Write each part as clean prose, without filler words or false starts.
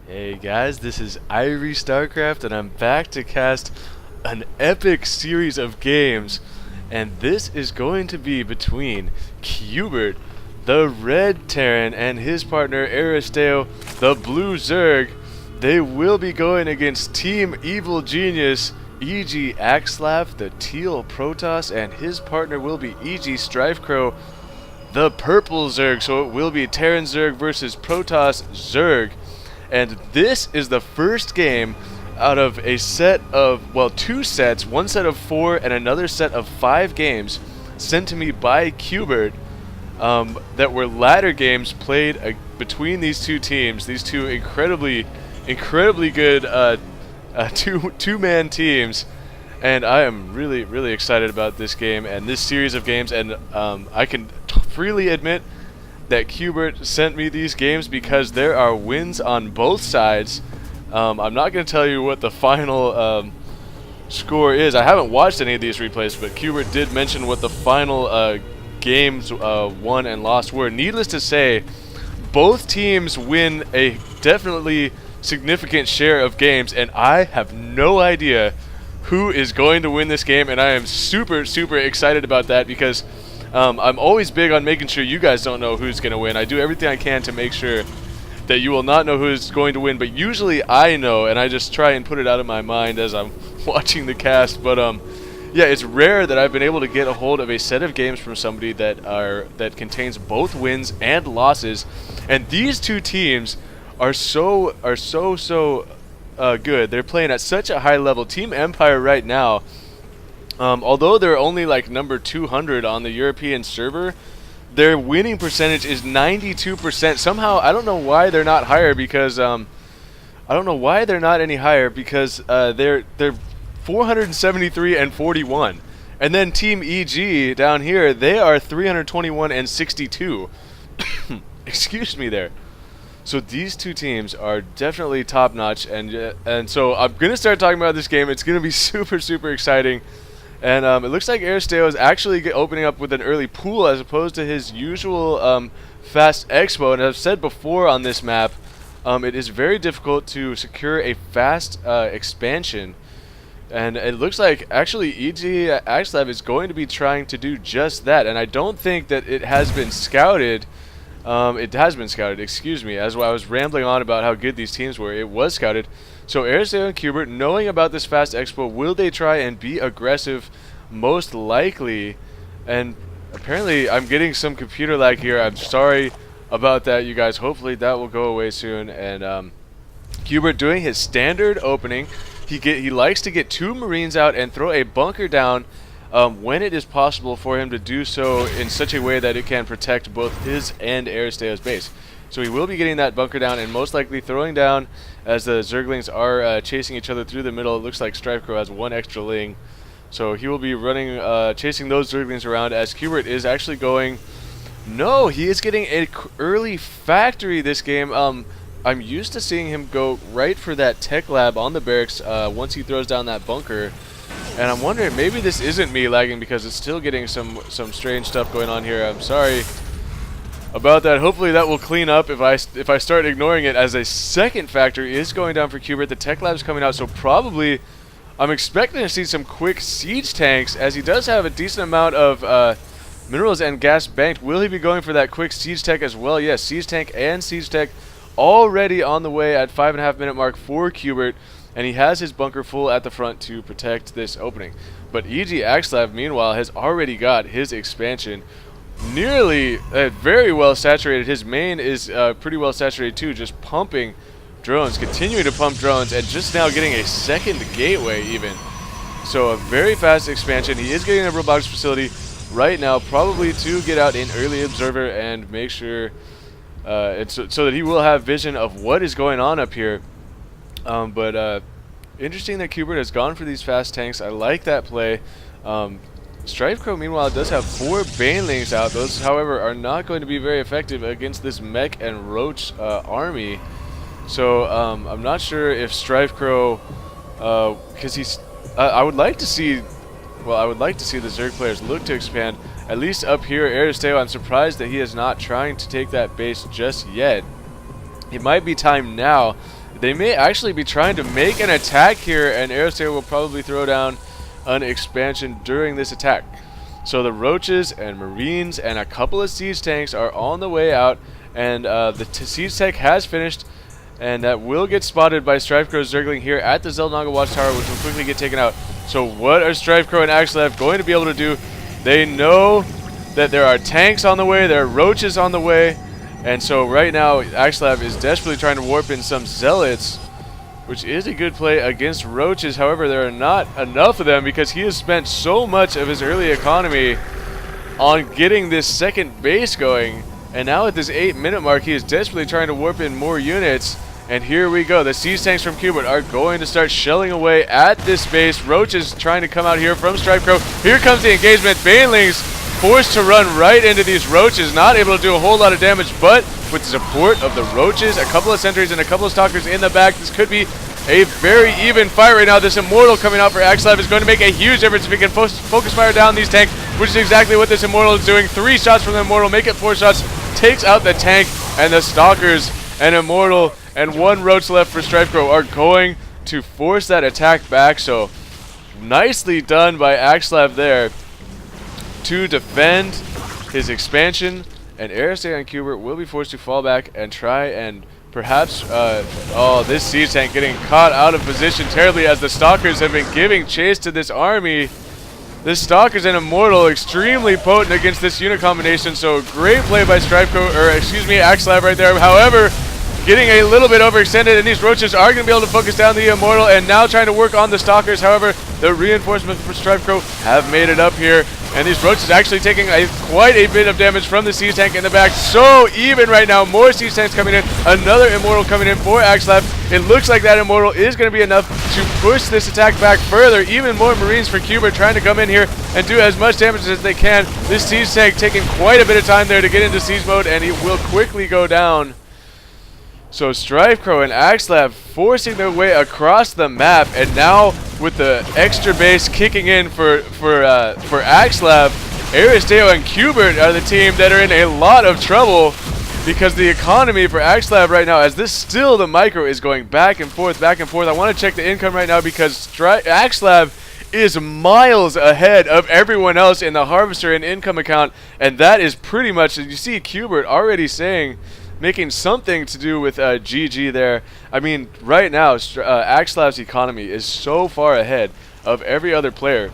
Hey guys, this is Irie Starcraft and I'm back to cast an epic series of games, and this is going to be between Cubert, the red Terran, and his partner Aristeo, the blue Zerg. They will be going against Team Evil Genius, EGAxSlav, the teal Protoss, and his partner will be EGStrifeCro, the purple Zerg. So it will be Terran Zerg versus Protoss Zerg. And this is the first game out of a set of, well, two sets, one set of 4 and another set of 5 games sent to me by Cubert that were ladder games played between these two teams, these two incredibly good two-man teams. And I am really excited about this game and this series of games, and I can freely admit that Cubert sent me these games because there are wins on both sides. I'm not going to tell you what the final score is. I haven't watched any of these replays, but Cubert did mention what the final games won and lost were. Needless to say, both teams win a definitely significant share of games, and I have no idea who is going to win this game, and I am super excited about that because I'm always big on making sure you guys don't know who's going to win. I do everything I can to make sure that you will not know who's going to win, but usually I know, and I just try and put it out of my mind as I'm watching the cast. But yeah, it's rare that I've been able to get a hold of a set of games from somebody that contains both wins and losses, and these two teams are so good. They're playing at such a high level. Team Empire right now, although they're only like number 200 on the European server, their winning percentage is 92%. Somehow, I don't know why they're not higher because they're 473 and 41. And then Team EG down here, they are 321 and 62. Excuse me there. So these two teams are definitely top notch, and so I'm gonna start talking about this game. It's gonna be super exciting. And it looks like Aristeo is actually opening up with an early pool as opposed to his usual fast expo. And as I've said before on this map, it is very difficult to secure a fast expansion. And it looks like actually EGAxSlav is going to be trying to do just that. And I don't think that it has been scouted. It has been scouted, excuse me. As I was rambling on about how good these teams were, it was scouted. So Aristeo and Cubert, knowing about this fast expo, will they try and be aggressive? Most likely. And apparently I'm getting some computer lag here. I'm sorry about that, you guys. Hopefully that will go away soon. And Cubert doing his standard opening. He likes to get 2 Marines out and throw a bunker down when it is possible for him to do so in such a way that it can protect both his and Aristeo's base. So he will be getting that bunker down and most likely throwing down as the Zerglings are chasing each other through the middle. It looks like StrifeCro has 1 extra ling. So he will be running, chasing those Zerglings around as Cubert is actually going... No, he is getting an early factory this game. I'm used to seeing him go right for that tech lab on the barracks once he throws down that bunker. And I'm wondering, maybe this isn't me lagging because it's still getting some strange stuff going on here. I'm sorry about that. Hopefully that will clean up if I start ignoring it, as a second factory is going down for Cubert. The tech lab's coming out, so probably I'm expecting to see some quick siege tanks, as he does have a decent amount of minerals and gas banked. Will he be going for that quick siege tech as well? Yes, siege tank and siege tech already on the way at 5.5 minute mark for Cubert. And he has his bunker full at the front to protect this opening. But EGAxSlav, meanwhile, has already got his expansion nearly very well saturated. His main is pretty well saturated too, just pumping drones, continuing to pump drones, and just now getting a second gateway even. So a very fast expansion. He is getting a robotics facility right now, probably to get out an early observer and make sure so that he will have vision of what is going on up here. But interesting that Cubert has gone for these fast tanks. I like that play. StrifeCro, meanwhile, does have 4 Banelings out. Those, however, are not going to be very effective against this Mech and Roach army. So I'm not sure if StrifeCro, because he's, I would like to see, well, I would like to see the Zerg players look to expand at least up here. Aristeo, I'm surprised that he is not trying to take that base just yet. It might be time now they may actually be trying to make an attack here, and Aristeo will probably throw down an expansion during this attack. So the Roaches and Marines and a couple of siege tanks are on the way out, and the siege tank has finished, and that will get spotted by StrifeCro Zergling here at the Zelnaga Watchtower, which will quickly get taken out. So what are StrifeCro and EGAxSlav going to be able to do? They know that there are tanks on the way, there are Roaches on the way, and so right now EGAxSlav is desperately trying to warp in some Zealots, which is a good play against Roaches. However, there are not enough of them because he has spent so much of his early economy on getting this second base going. And now at this 8-minute mark, he is desperately trying to warp in more units. And here we go. The siege tanks from cubert are going to start shelling away at this base. Roaches trying to come out here from StrifeCro. Here comes the engagement. Banelings forced to run right into these Roaches. Not able to do a whole lot of damage, but with the support of the Roaches, a couple of sentries, and a couple of stalkers in the back, this could be a very even fight right now. This Immortal coming out for EGAxSlav is going to make a huge difference if he can focus fire down these tanks, which is exactly what this Immortal is doing. 3 shots from the Immortal, make it 4 shots, takes out the tank, and the Stalkers and Immortal and 1 Roach left for StrifeCro are going to force that attack back. So nicely done by EGAxSlav there to defend his expansion, and Aristeo and cubert will be forced to fall back and try and perhaps, oh, this siege tank getting caught out of position terribly as the Stalkers have been giving chase to this army. The Stalkers and Immortal extremely potent against this unit combination, so great play by StrifeCro, or excuse me, EGAxSlav right there. However, getting a little bit overextended, and these Roaches are going to be able to focus down the Immortal, and now trying to work on the Stalkers. However, the reinforcements for StrifeCro have made it up here, and these Roaches actually taking quite a bit of damage from the siege tank in the back. So even right now, more siege tanks coming in, another Immortal coming in for EGAxSlav. It looks like that Immortal is going to be enough to push this attack back further. Even more Marines for cubert trying to come in here and do as much damage as they can. This siege tank taking quite a bit of time there to get into siege mode, and he will quickly go down. So StrifeCro and EGAxSlav forcing their way across the map, and now with the extra base kicking in for EGAxSlav, Aristeo and cubert are the team that are in a lot of trouble because the economy for EGAxSlav right now, as this still the micro is going back and forth, back and forth. I want to check the income right now because EGAxSlav is miles ahead of everyone else in the harvester and income account, and that is pretty much, you see cubert already saying, making something to do with GG there. I mean, right now, EGAxSlav's economy is so far ahead of every other player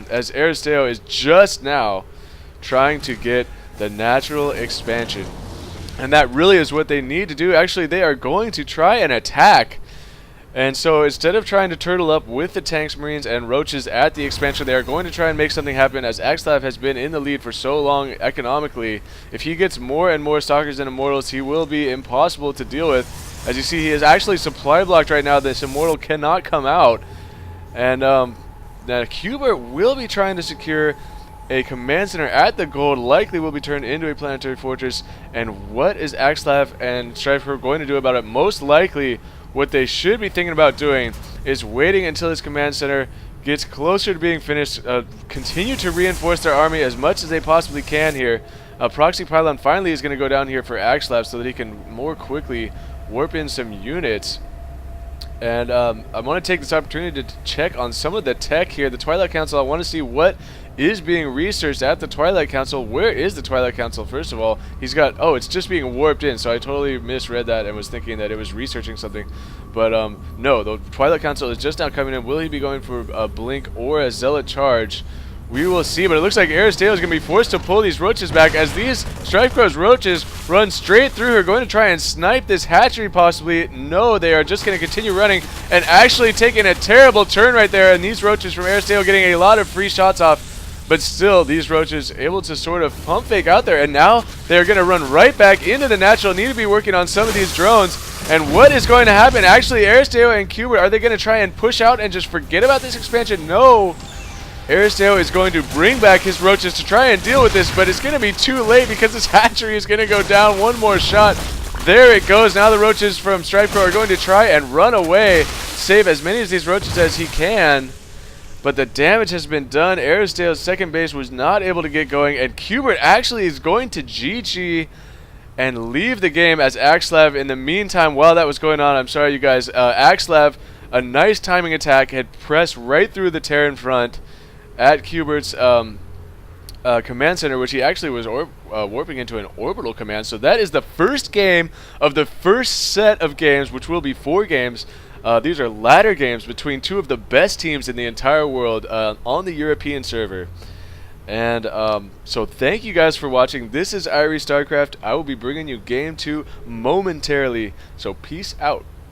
as Aristeo is just now trying to get the natural expansion. And that really is what they need to do. Actually, they are going to try and attack. And so instead of trying to turtle up with the tanks, Marines, and Roaches at the expansion, they are going to try and make something happen, as EGAxSlav has been in the lead for so long economically. If he gets more and more Stalkers and Immortals, he will be impossible to deal with. As you see, he is actually supply blocked right now. This Immortal cannot come out. And now cubert will be trying to secure a command center at the gold, likely will be turned into a planetary fortress. And what is EGAxSlav and StrifeCro going to do about it? Most likely, what they should be thinking about doing is waiting until this command center gets closer to being finished, continue to reinforce their army as much as they possibly can here. Proxy Pylon finally is going to go down here for EGAxSlav so that he can more quickly warp in some units. And I want to take this opportunity to check on some of the tech here. The Twilight Council, I want to see what is being researched at the Twilight Council. Where is the Twilight Council, first of all? He's got, oh, it's just being warped in, so I totally misread that and was thinking that it was researching something. But no, the Twilight Council is just now coming in. Will he be going for a blink or a zealot charge? We will see, but it looks like Aristeo is going to be forced to pull these Roaches back as these StrifeCro's Roaches run straight through her, going to try and snipe this hatchery possibly. No, they are just going to continue running and actually taking a terrible turn right there, and these Roaches from Aristeo getting a lot of free shots off. But still, these Roaches able to sort of pump fake out there, and now they're going to run right back into the natural. Need to be working on some of these drones. And what is going to happen? Actually, Aristeo and cubert, are they going to try and push out and just forget about this expansion? No. Aristeo is going to bring back his Roaches to try and deal with this, but it's going to be too late because this hatchery is going to go down. One more shot. There it goes. Now the Roaches from StrifeCro are going to try and run away, save as many of these Roaches as he can. But the damage has been done. Aristeo's second base was not able to get going, and cubert actually is going to GG. and leave the game as EGAxSlav. In the meantime, while that was going on, I'm sorry, you guys, EGAxSlav, a nice timing attack, had pressed right through the Terran front at cubert's command center, which he actually was warping into an orbital command. So that is the first game of the first set of games, which will be 4 games. These are ladder games between 2 of the best teams in the entire world on the European server. And so thank you guys for watching. This is Irie StarCraft. I will be bringing you game 2 momentarily. So peace out.